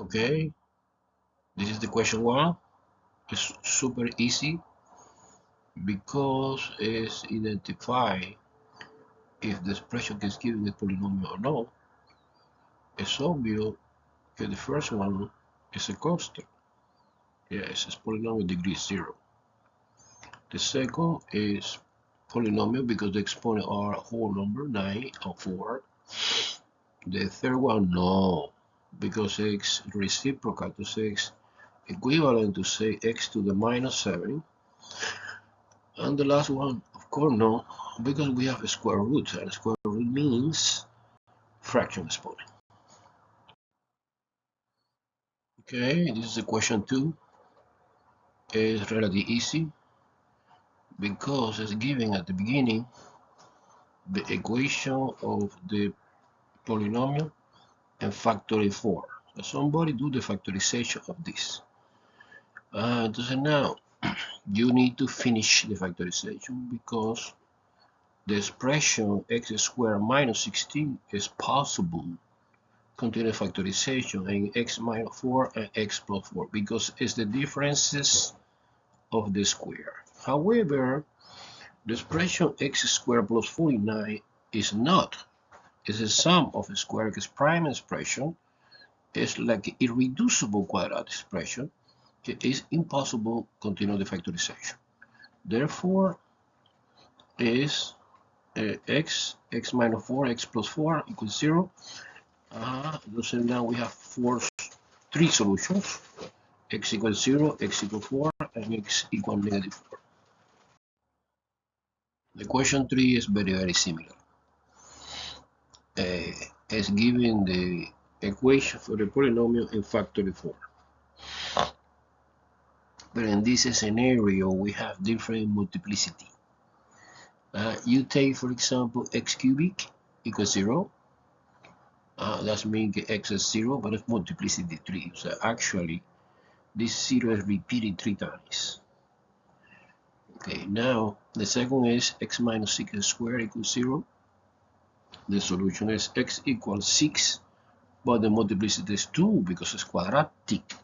Okay, this is the question one. It's super easy because it's identify if the expression is given a polynomial or not. It's obvious that the first one is a constant. Yes, it's polynomial degree 0. The second is polynomial because the exponents are a whole number, 9 and 4. The third one, no, because it's reciprocal to 6, equivalent to say x to the minus 7. And the last one, of course, no, because we have a square root, and square root means fraction exponent. Okay, this is a question 2. It's relatively easy because it's given at the beginning the equation of the polynomial and factorial 4. So somebody do the factorization of this. So now you need to finish the factorization because the expression x squared minus 16 is possible continue factorization in x minus 4 and x plus 4 because it's the differences of the square. However, the expression x squared plus 49 is not. It's a sum of a square x prime expression. It's like an irreducible quadratic expression. It is impossible to continue the factorization. Therefore, is x minus 4, x plus 4 equals 0. So now we have three solutions. X equals 0, x equals 4, and x equals negative 4. The question 3 is very similar. It's given the equation for the polynomial in factorial 4. But in this scenario, we have different multiplicity. You take, for example, x cubic equals 0. That means x is 0, but it's multiplicity 3. So actually, this 0 is repeated 3 times. Okay, now the second is x minus 6 squared equals 0. The solution is x equals 6, but the multiplicity is 2 because it's quadratic.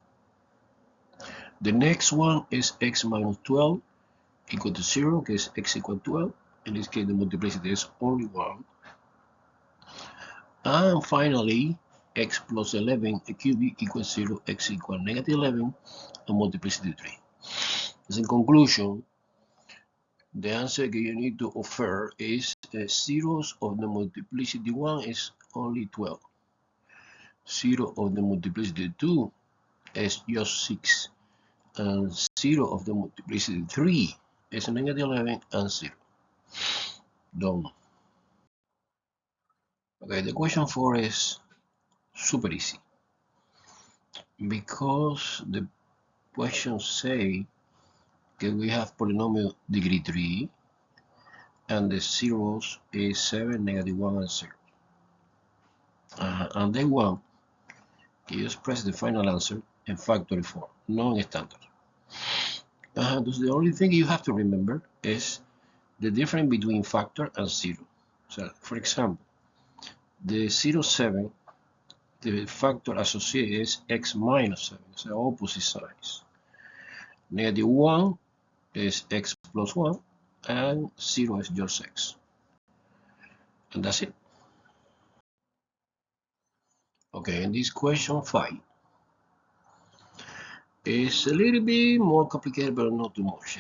The next one is x minus 12 equal to 0, because x equals 12. In this case, the multiplicity is only 1. And finally, x plus 11 cubic equals 0, x equals negative 11, and multiplicity 3. As in conclusion, the answer that you need to offer is zeros of the multiplicity 1 is only 12. 0 of the multiplicity 2 is just 6. And 0 of the multiplicity 3 is negative 11 and 0. Done. Okay, the question 4 is super easy. Because the question say that we have polynomial degree 3 and the zeros is 7, negative 1, and 0. And they want you express the final answer in factorial form, not in standard. The only thing you have to remember is the difference between factor and 0. So, for example, the 0, 7, the factor associated is x minus 7, it's the opposite signs. Negative 1 is x plus 1, and 0 is just x. And that's it. Okay, in this question 5, it's a little bit more complicated, but not too much.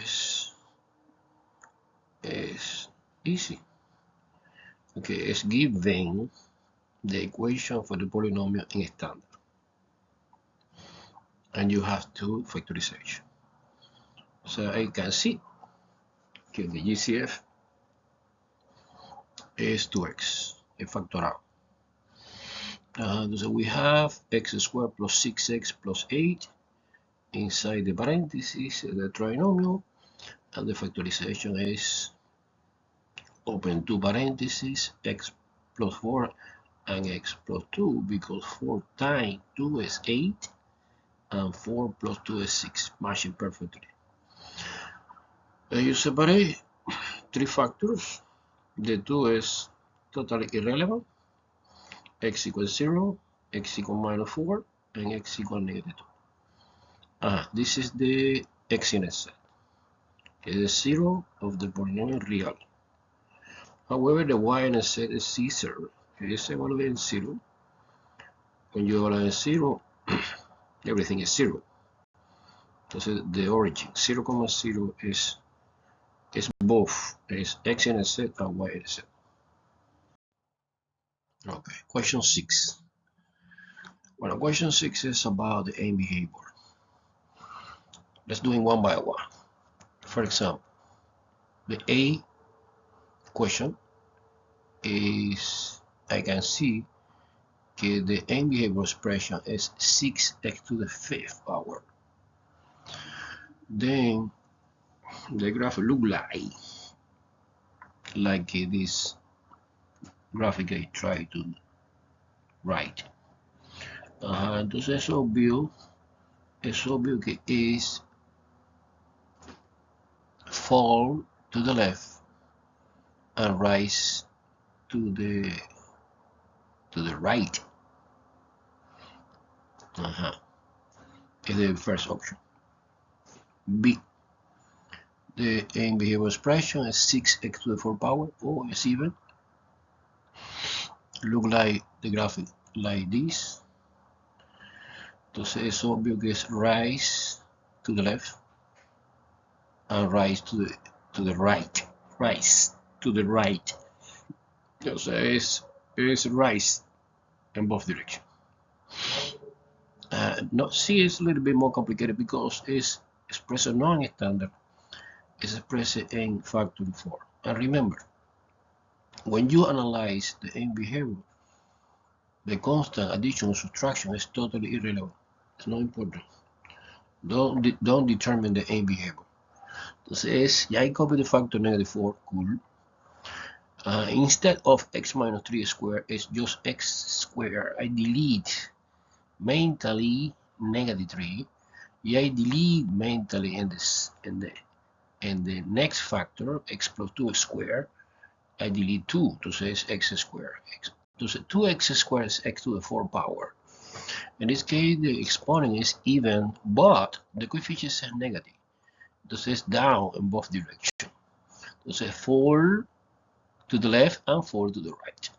It's easy. Okay, it's given the equation for the polynomial in standard. And you have two factorization. So I can see that the GCF is 2x, a factorial. So we have x squared plus 6x plus 8 inside the parentheses, the trinomial, and the factorization is open two parentheses, x plus 4 and x plus 2, because 4 times 2 is 8 and 4 plus 2 is 6, matching perfectly. You separate three factors. The 2 is totally irrelevant. X equals 0, x equals minus 4, and x equal -2. This is the x-intercept set. It is 0 of the polynomial real. However, the y-intercept is C0. It is evaluated 0. When you evaluate 0, everything is 0. Entonces, the origin 0, 0 is both, is x-intercept and y-intercept. Okay, question 6. Well, question 6 is about the end behavior. Let's do it one by one. For example, the A question is, I can see that the end behavior expression is 6x to the 5th power. Then the graph look like this graphic I try to write. Entonces es obvio que es fall to the left and rise to the right. Is the first option. B, the end behavior expression is 6x to the 4th power, or it's even. Look like the graphic like this. Entonces es obvio que es rise to the left and rise to the right. Rise to the right. Entonces es rise in both directions. No, C is a little bit more complicated because it's expressed non-standard. It's expressed in factor 4. And remember, when you analyze the end behavior, the constant addition or subtraction is totally irrelevant. It's not important. Don't determine the end behavior. Entonces, ya I copy the factor -4, cool. Instead of x minus 3 squared, it's just x squared. I delete mentally -3. Yeah, I delete mentally in the next factor, x plus 2 squared. I delete 2, entonces x squared. Entonces 2x squared is x to the 4th power. In this case, the exponent is even, but the coefficient is negative. Entonces down in both directions. Entonces 4 to the left and 4 to the right.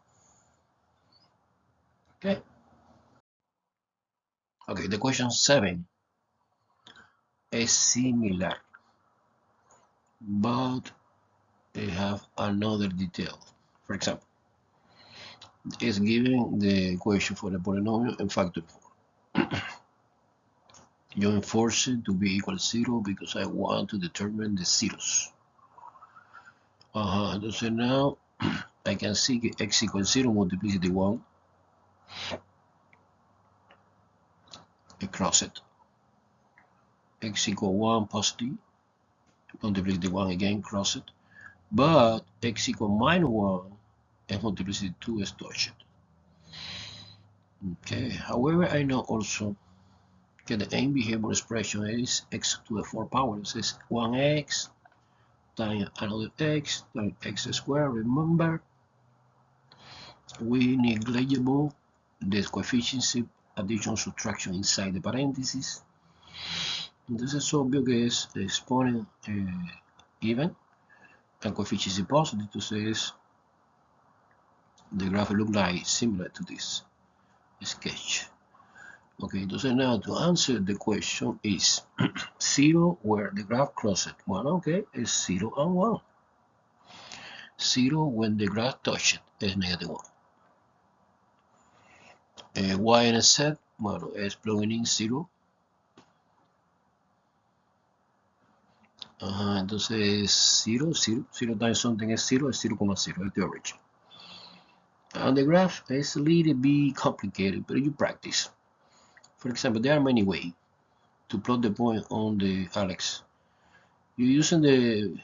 Okay, the question 7 is similar, but they have another detail. For example, it's giving the equation for the polynomial in factor 4. You enforce it to be equal to 0 because I want to determine the zeros. Entonces now I can see que x equals 0 multiplicity 1. I cross it. X equal 1 positive. Multiplicity 1 again, cross it. But x equal minus 1 and multiplicity 2 is touched. Okay, however, I know also that the end behavior expression is x to the 4th power. It says 1x times another x times x squared. Remember, we negligible the coefficient addition subtraction inside the parentheses. Entonces es obvio que es exponent even and coefficient positive. Entonces the graph look like similar to this sketch. Okay, entonces now to answer the question is 0 where the graph crosses 1. Okay, is 0 and 1. 0 when the graph touches is -1. Y-intercept, bueno, es plugging in 0. Entonces 0 times something is 0 is 0,0 at the origin. And the graph is a little bit complicated, but you practice. For example, there are many ways to plot the point on the Aleks. You're using the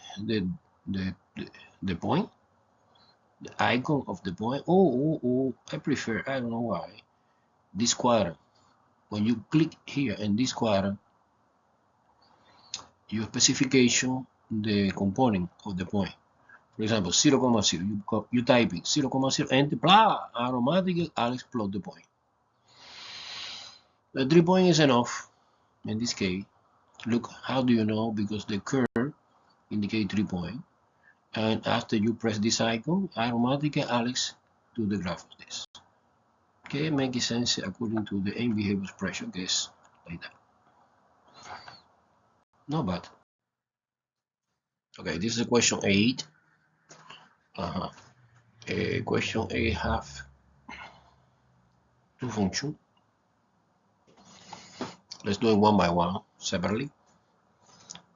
point, the icon of the point. I prefer, I don't know why, this quadrant. When you click here in this quadrant, your specification, the component of the point. For example, 0,0. You type it 0,0, enter, blah, automatically Aleks plot the point. The 3 point is enough in this case. Look, how do you know? Because the curve indicates 3 point, and after you press this icon, automatically Alex do the graph of this. Okay, making sense according to the end behavior expression case like that. Not bad. Okay, this is question 8. Question 8 have two functions. Let's do it one by one separately.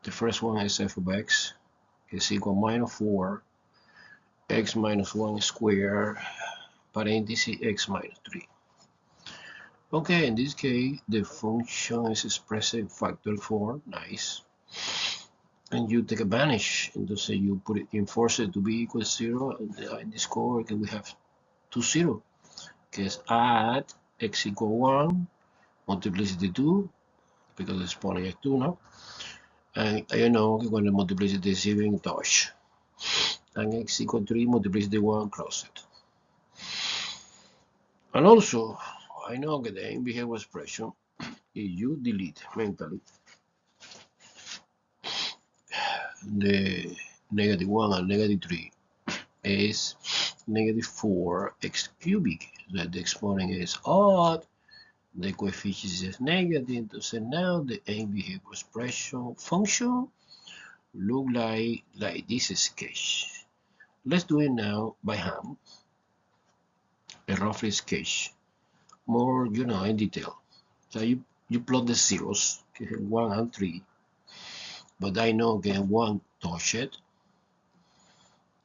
The first one is f of x is equal minus 4 x minus 1 squared parenthesis x minus 3. Okay, in this case, the function is expressed in factor 4. Nice. And you take advantage, and say you put it enforce it to be equal to 0. In this code, we have 2 0. Because add x equal 1, multiplicity 2, because it's exponent is 2 now. And you know, when the multiplicity is 0 in touch. And x equal 3, multiplicity 1, cross it. And also, I know that the behavior expression, if you delete mentally the negative 1 and negative 3 is negative 4 x cubic. That the exponent is odd, the coefficient is negative. So now the end behavior expression function look like this sketch. Let's do it now by hand, a roughly sketch, more in detail. So you plot the zeros, 1 and 3, but I know again 1 touch it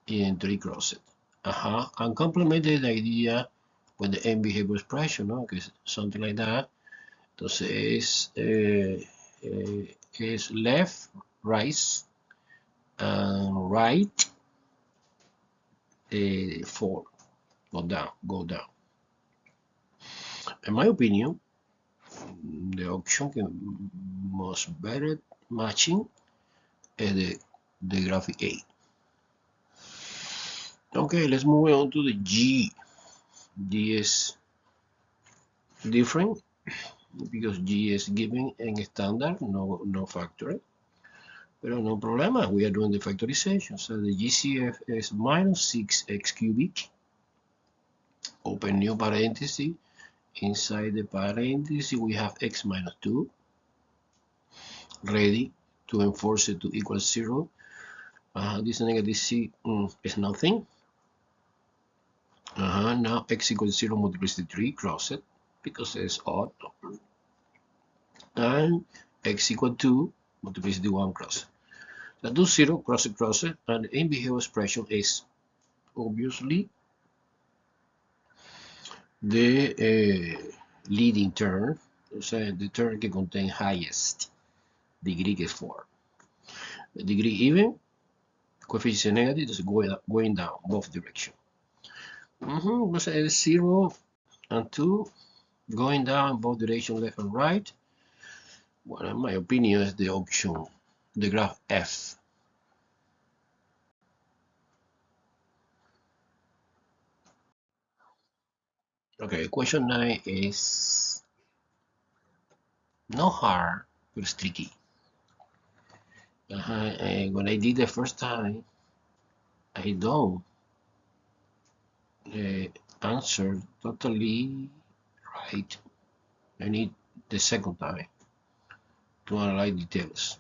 and 3 cross it. And complemented the idea with the end behavior expression, ¿no? Que es something like that. Entonces es left, right, and right, 4, go down. In my opinion, the option most better matching is the graphic A. Okay, let's move on to the G. G is different because G is given in standard, no factor. But no problema, we are doing the factorization. So the GCF is minus 6x cubic, open new parenthesis. Inside the parenthesis, we have x minus 2, ready to enforce it to equal 0. This negative c is nothing. Now x equals 0 multiplicity 3, cross it, because it's odd. And x equal 2 multiplicity 1, cross it. So do 0, cross it, and the behavior expression is obviously the leading term, so the term que contain highest degree is 4. The degree even, coefficient negative, is going down both direction. So 0 and 2 going down both direction, left and right. Well, in my opinion, is the option, the graph F. Okay, question 9 is not hard, but it's tricky. And when I did the first time, I don't answer totally right. I need the second time to analyze details.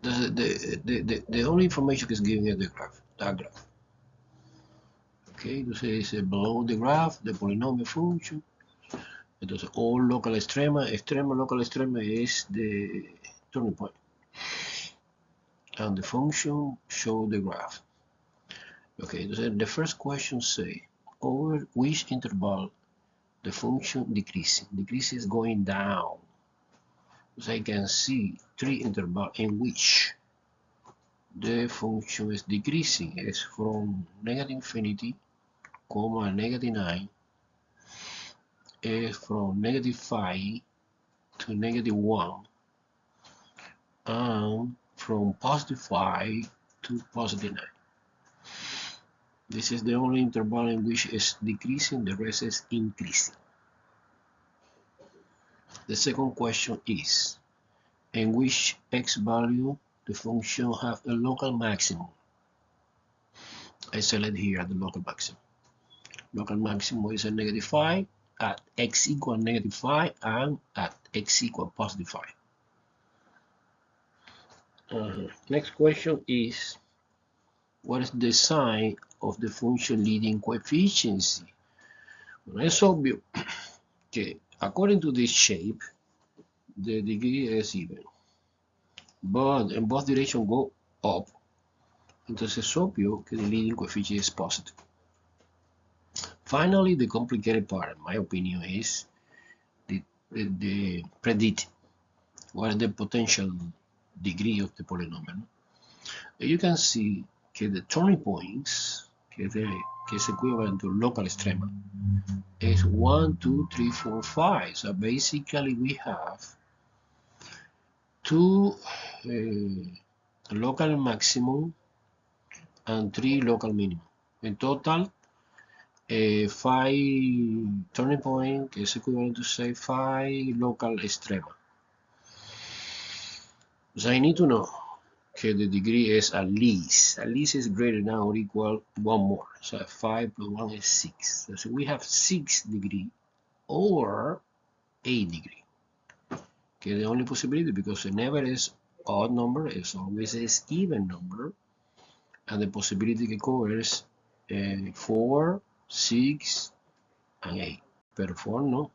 The only information is given at the graph, that graph. Okay, entonces below the graph, the polynomial function. Entonces, all local extrema, local extrema is the turning point. And the function show the graph. Okay, entonces the first question say, over which interval the function decreasing? Decreases going down. So I can see 3 intervals in which the function is decreasing. It's from negative infinity, comma negative 9, is from negative 5 to negative 1, and from positive 5 to positive 9. This is the only interval in which is decreasing, the rest is increasing. The second question is, in which x value the function have a local maximum? I select here the local maximum. Local maximum is a -5 at x equal -5 and at x equal +5. Next question is, what is the sign of the function leading coefficiency? Well, it's obvious que according to this shape, the degree is even, but in both directions go up. Entonces es obvio que the leading coefficient is positive. Finally, the complicated part, in my opinion, is the predict what is the potential degree of the polynomial. You can see que the turning points, que es equivalent to local extrema, is 1, 2, 3, 4, 5. So basically we have two local maximum and 3 local minimum. In total, 5 turning point is equivalent to say 5 local extrema. So I need to know que the degree is at least is greater than or equal 1 more. So 5 plus 1 is 6. So we have 6 degree or 8 degree. Okay, the only possibility, because it never is odd number, it's always is even number, and the possibility que covers 4, 6, and 8. But 4 no,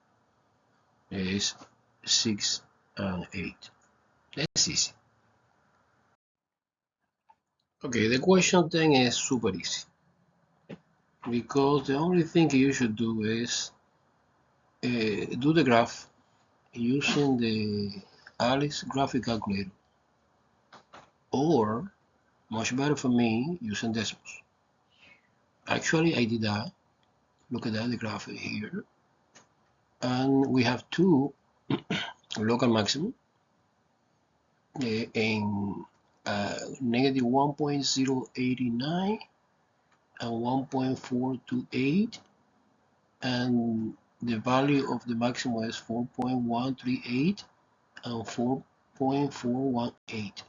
is 6 and 8. That's easy. Okay, the question 10 is super easy, because the only thing you should do is do the graph using the Aleks graphic calculator, or much better for me, using decimals. Actually, I did that. Look at that, the graph here, and we have two local maximum in -1.089 and 1.428, and the value of the maximum is 4.138 and 4.418.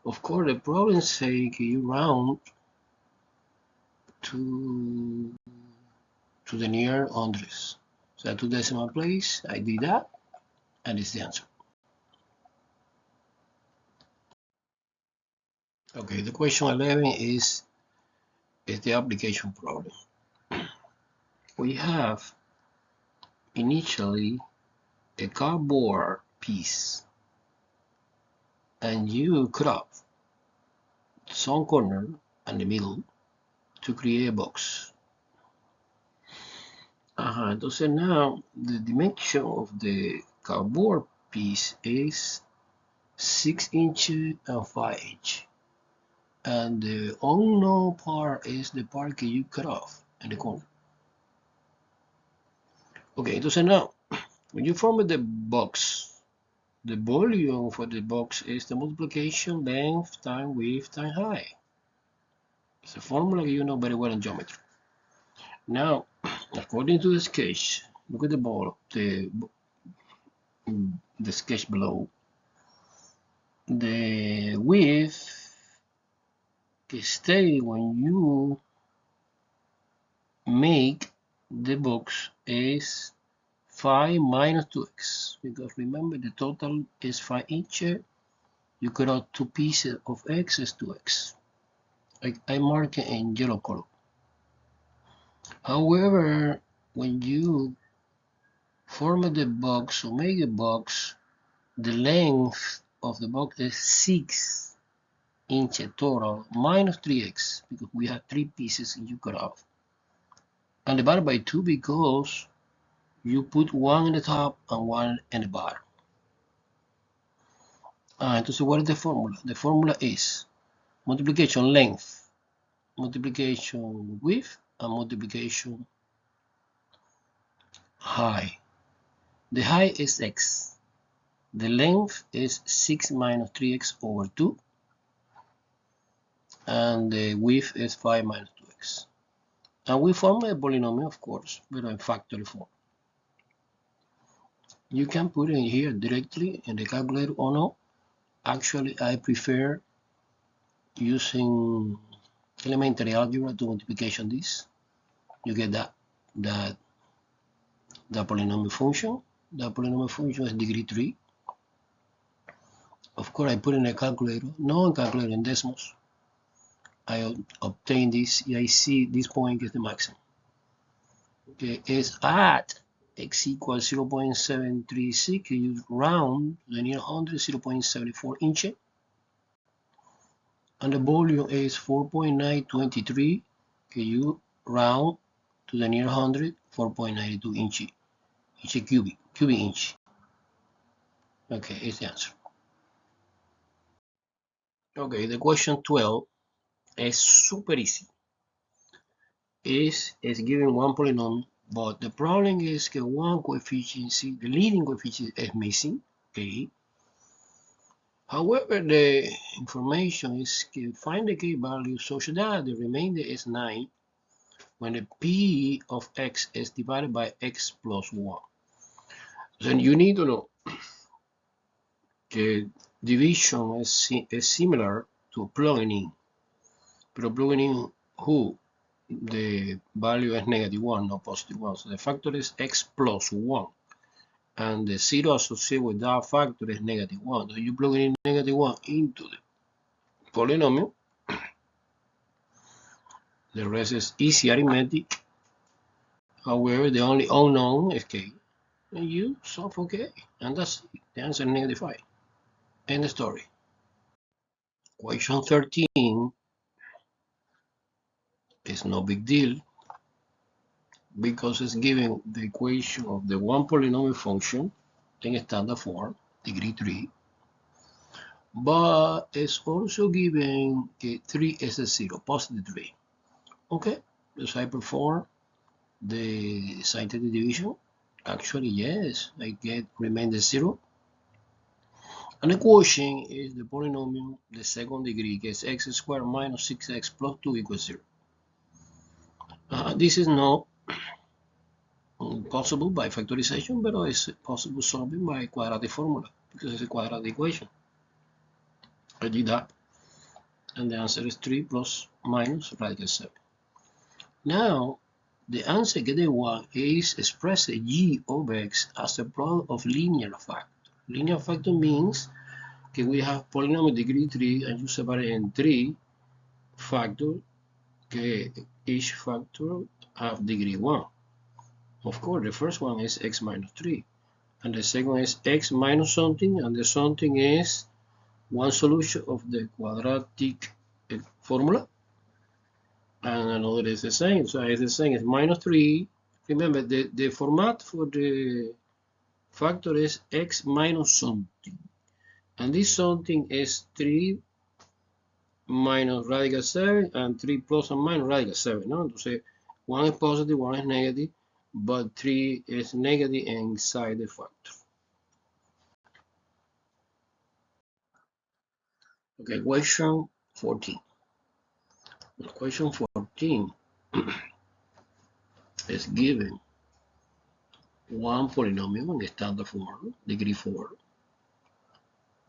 Of course, the problem says you round to the near hundreds. So 2 decimal place, I did that, and it's the answer. Okay, the question 11 is the application problem. We have initially a cardboard piece, and you cut off some corner and the middle to create a box. Entonces now the dimension of the cardboard piece is 6 inches and 5 inches. And the unknown part is the part that you cut off in the corner. Okay, entonces now, when you form the box, the volume for the box is the multiplication length times width times height. It's a formula you know very well in geometry. Now, according to the sketch, look at the ball, the sketch below. The width stay when you make the box is 5 minus 2x, because remember the total is 5 inches. You cut out 2 pieces of x is 2x. I mark it in yellow color. However, when you format the box or make a box, the length of the box is 6 inches total minus 3x, because we have 3 pieces and you cut off, and divided by 2 because you put one in the top and one in the bottom. Entonces, what is the formula? The formula is multiplication length, multiplication width, and multiplication height. The height is x. The length is 6 minus 3x over 2. And the width is 5 minus 2x. And we form a polynomial, of course, but in factory form. You can put it in here directly in the calculator or no. Actually, I prefer using elementary algebra to multiplication this. You get that polynomial function. That polynomial function is degree 3. Of course, I put in a calculator, no in calculator in decimals. I obtain this. I see this point is the maximum. Okay, it's at x equals 0.736. You round to the near 100, 0.74 inches. And the volume is 4.923. Okay, you round to the near 100, 4.92 inches. Cubic inch. Okay, it's the answer. Okay, the question 12 is super easy. Is given one polynomial, but the problem is that one coefficient, the leading coefficient is missing. Okay. However, the information is to find the k-value such that the remainder is 9 when the p of x is divided by x plus 1. Then you need to know the division is similar to plugging in. But plugging in who? The value is -1, not +1. So the factor is x plus 1. And the 0 associated with that factor is -1. So you plug in -1 into the polynomial. The rest is easy arithmetic. However, the only unknown is k. And you solve for k. And that's it. The answer is -5. End the story. Question 13 is no big deal because it's given the equation of the one polynomial function in standard form, degree 3. But it's also given 3 is a 0, positive 3. Okay, so I perform the scientific division. Actually, yes, I get remainder 0. And the quotient is the polynomial, the second degree, gets x squared minus 6x plus 2 equals 0. This is not possible by factorization, but it's possible solving by quadratic formula because it's a quadratic equation. I did that. And the answer is 3 plus minus radical 7. Now, the answer given one is express g of x as a product of linear factor. Linear factor means that we have polynomial degree 3 and you separate in 3 factors, okay, each factor have degree 1. Of course, the first one is x minus 3 and the second is x minus something, and the something is one solution of the quadratic formula, and another is the same. So it's the same, it's minus 3. Remember, the format for the factor is x minus something, and this something is 3 minus radical 7 and 3 plus and minus radical 7, ¿no? Entonces, one is positive, one is negative, but 3 is negative inside the factor. Okay, question 14. Question 14 is given one polynomial in the standard form, degree 4.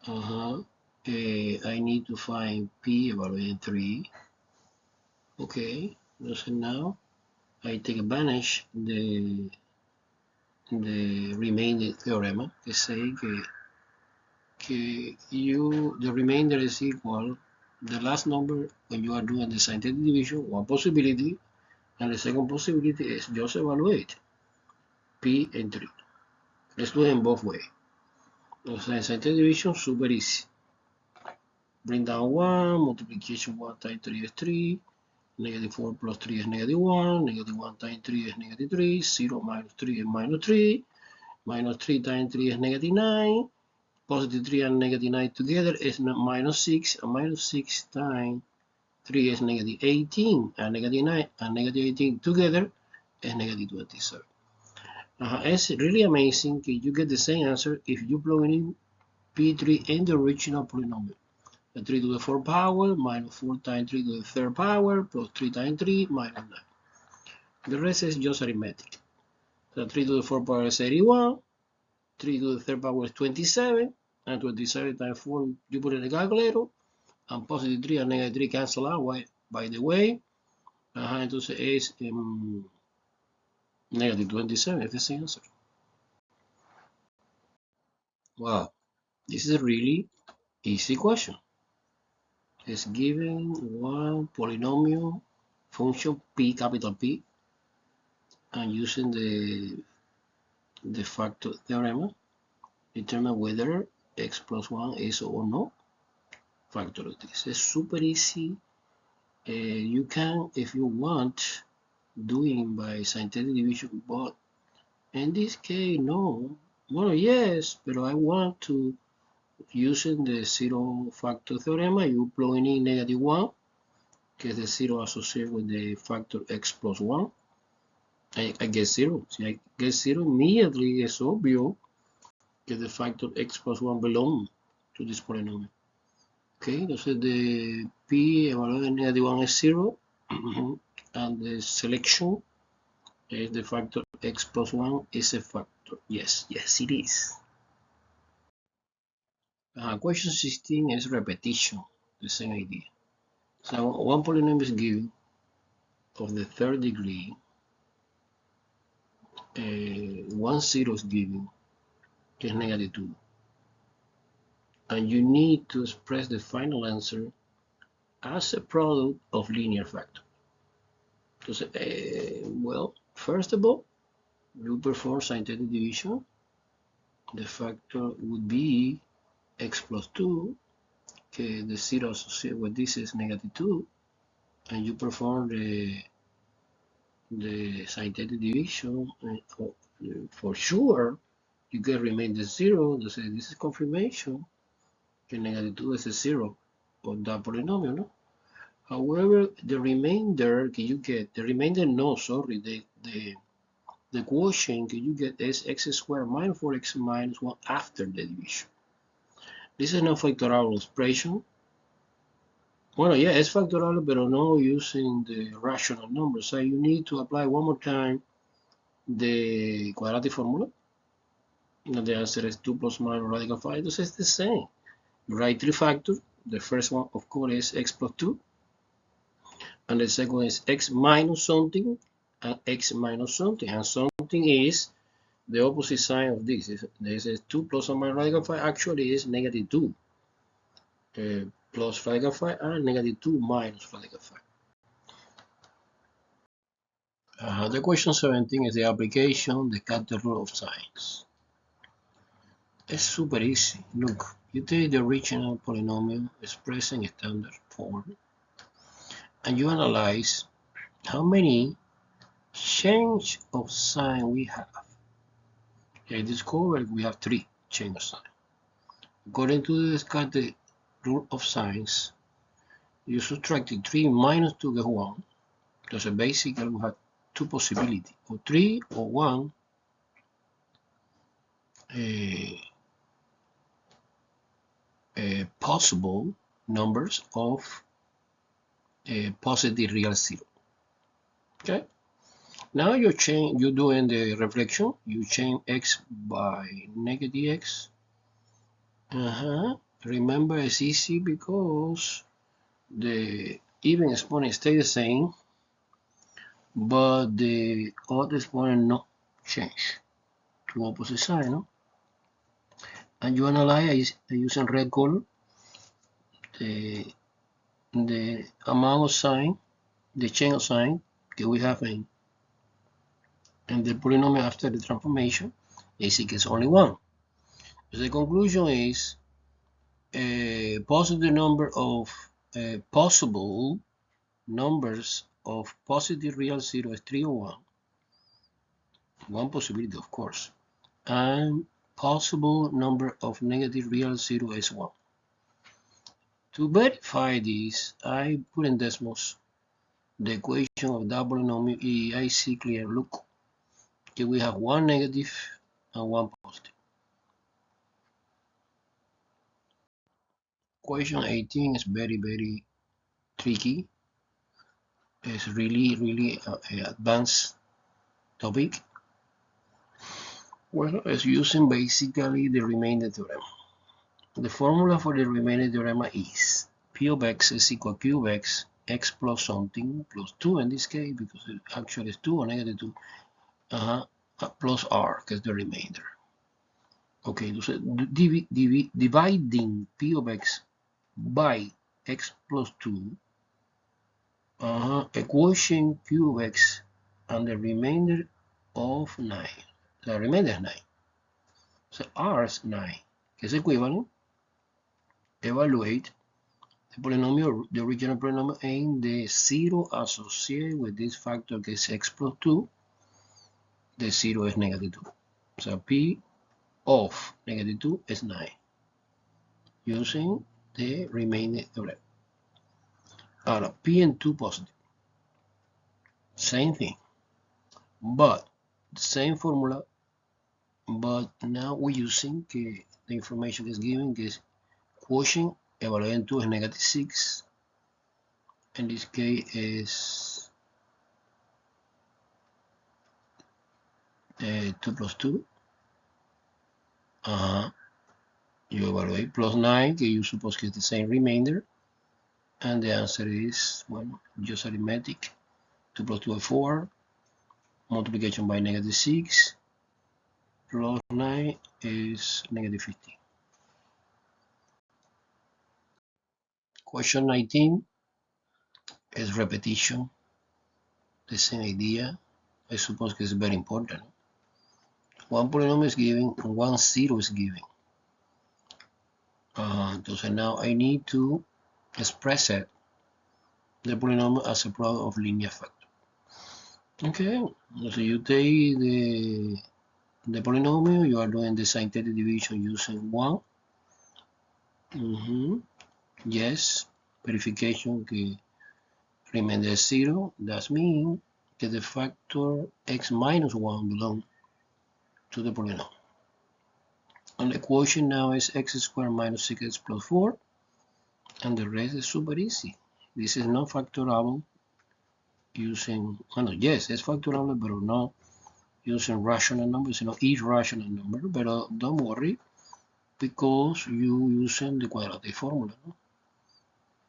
I need to find p evaluating 3. Okay, so now I take advantage the remainder theorem que say que the remainder is equal the last number when you are doing the scientific division, one possibility, and the second possibility is just evaluate p and 3. Let's do it in both ways. So scientific division, super easy. Bring down 1, multiplication 1 times 3 is 3, negative 4 plus 3 is negative 1, negative 1 times 3 is negative 3, 0 minus 3 is minus 3, minus 3 times 3 is negative 9, positive 3 and negative 9 together is minus 6, and minus 6 times 3 is negative 18, and negative 9 and negative 18 together is negative 27. It's really amazing that you get the same answer if you plug in P3 in the original polynomial. 3 to the 4th power minus 4 times 3 to the 3rd power plus 3 times 3 minus 9. The rest is just arithmetic. So 3 to the 4th power is 81. 3 to the third power is 27, and 27 times 4, you put in the calculator, and positive 3 and negative 3 cancel out, by the way. Entonces es negative 27, este es the answer. Wow, this is a really easy question. It's given one polynomial function p, capital P, and using the factor theorem, determine whether x plus 1 is or no factor of this. It's super easy. You can, if you want, doing by synthetic division, but in this case, no. Well, yes, but I want to using the zero factor theorem. You plug in negative 1, que es the zero associated with the factor x plus 1. I get 0. Si I get 0, immediately it's obvious that the factor x plus 1 belongs to this polynomial. Okay, entonces the p evaluado en negative 1 is 0, and the selection is the factor x plus 1 is a factor. Yes, yes, it is. Question 16 is repetition, the same idea. So one polynomial is given of the third degree, one zero is given, is negative 2. And you need to express the final answer as a product of linear factors. Entonces, well, first of all, you perform synthetic division. The factor would be x plus 2, que the zero associated with this is negative 2, and you perform the synthetic division, and for sure, you can remain the 0. This is confirmation that negative 2 is a 0 of that polynomial, no? However, the remainder you get, the remainder, no, sorry, the quotient you get is x squared minus 4x minus 1 after the division. This is not factorable expression. Well, yeah, it's factorable, but not using the rational numbers. So you need to apply one more time the quadratic formula. And the answer is 2 plus minus radical 5. So it's the same. You write three factors. The first one, of course, is x plus 2. And the second is x minus something and x minus something. And something is the opposite sign of this. This is 2 plus or minus radical 5 actually is negative 2. Plus radical 5 and negative 2 minus radical 5. The question 17 is the application, the Carter rule of signs. It's super easy. Look, you take the original polynomial expressed in standard form, and you analyze how many change of sign we have. I discovered we have 3 change of sign. According to the Carter rule of signs, you subtract 3 minus 2 get 1. So basically we have 2 possibilities, or 3 or 1 possible numbers of positive real 0. Okay. Now you're doing the reflection. You change x by negative x. Remember, it's easy because the even exponent stays the same, but the odd exponent not change to opposite sign, no? And you analyze using red color the amount of sign, the change of sign that we have in the polynomial after the transformation is equals only 1. So the conclusion is a positive number of possible numbers of positive real 0 is 3 or 1. One possibility, of course. And possible number of negative real 0 is 1. To verify this, I put in decimals the equation of that polynomial. I see clear, look, okay, we have 1 negative and 1 positive. Question 18 is very tricky. It's really advanced topic. Well, it's using basically the remainder theorem. The formula for the remainder theorem is P of x is equal to Q of x plus something, plus 2 in this case, because it actually is 2 or negative 2, plus r, que es the remainder. Ok, entonces dividing P of x by x plus 2, equation Q of x and the remainder of 9. The remainder is 9. So r is 9, que es equivalent. Evaluate the polynomial, the original polynomial, and the 0 associated with this factor que es x plus 2. The 0 is negative 2. So P of negative 2 is 9. Using the remaining theorem. Ahora, P and 2 positive. Same thing. But the same formula, but now we're using the information is given, is quotient, evaluating 2 is negative 6. In this case is 2 plus 2. You evaluate plus 9, que you suppose que is the same remainder. And the answer is, well, just arithmetic. 2 plus 2 is 4. Multiplication by negative 6 plus 9 is negative 15. Question 19 is repetition. The same idea. I suppose it's very important. One polynomial is given and 1 0 is given. So now I need to express it, the polynomial, as a product of linear factor. Okay, so you take the polynomial, you are doing the synthetic division using 1. Yes, verification que remainder is 0. That means that the factor x minus 1 belongs to the polynomial. And the quotient now is x squared minus 6x plus 4. And the rest is super easy. This is not factorable using, well, yes, it's factorable, but not using rational numbers, not irrational number. But don't worry, because you using the quadratic formula, no?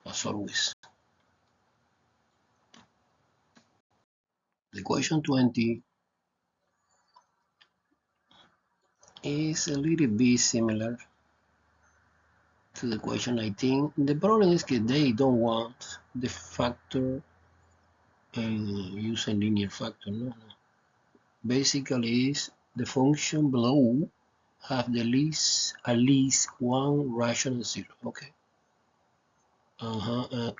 As always. The question 20 is a little bit similar to the question 19. The problem is that they don't want the factor using linear factor. No. Basically, is the function below have at least one rational zero. Okay.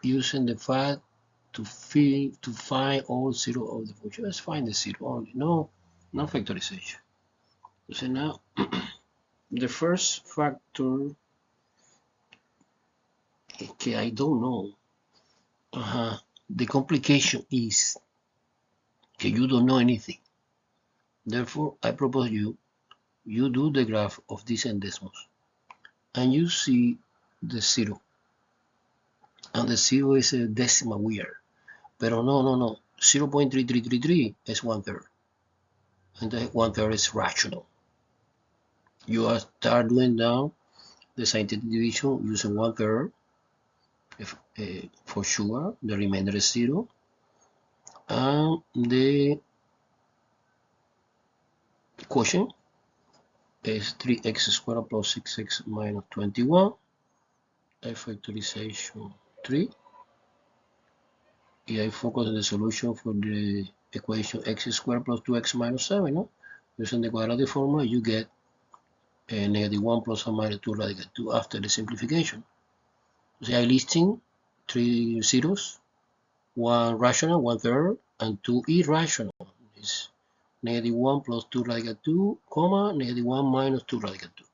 Using the fact to find all zero of the function. Let's find the zero only. No factorization. So now the first factor, okay, I don't know. The complication is that you don't know anything. Therefore, I propose you do the graph of this endesmos, and you see the 0. And the 0 is a decimal weird. Pero no. 0.3333 is 1/3. And the 1/3 is rational. You start doing now the scientific division using 1/3. For sure, the remainder is 0. And the quotient is 3x squared plus 6x minus 21. I factorization 3. I focus on the solution for the equation x squared plus 2x minus 7. No? Using the quadratic formula, you get negative 1 plus or minus 2 radical 2 after the simplification. So I listing 3 zeros, 1 rational, 1/3, and 2 irrational. It's negative 1 plus 2 radical 2, comma, negative 1 minus 2 radical 2.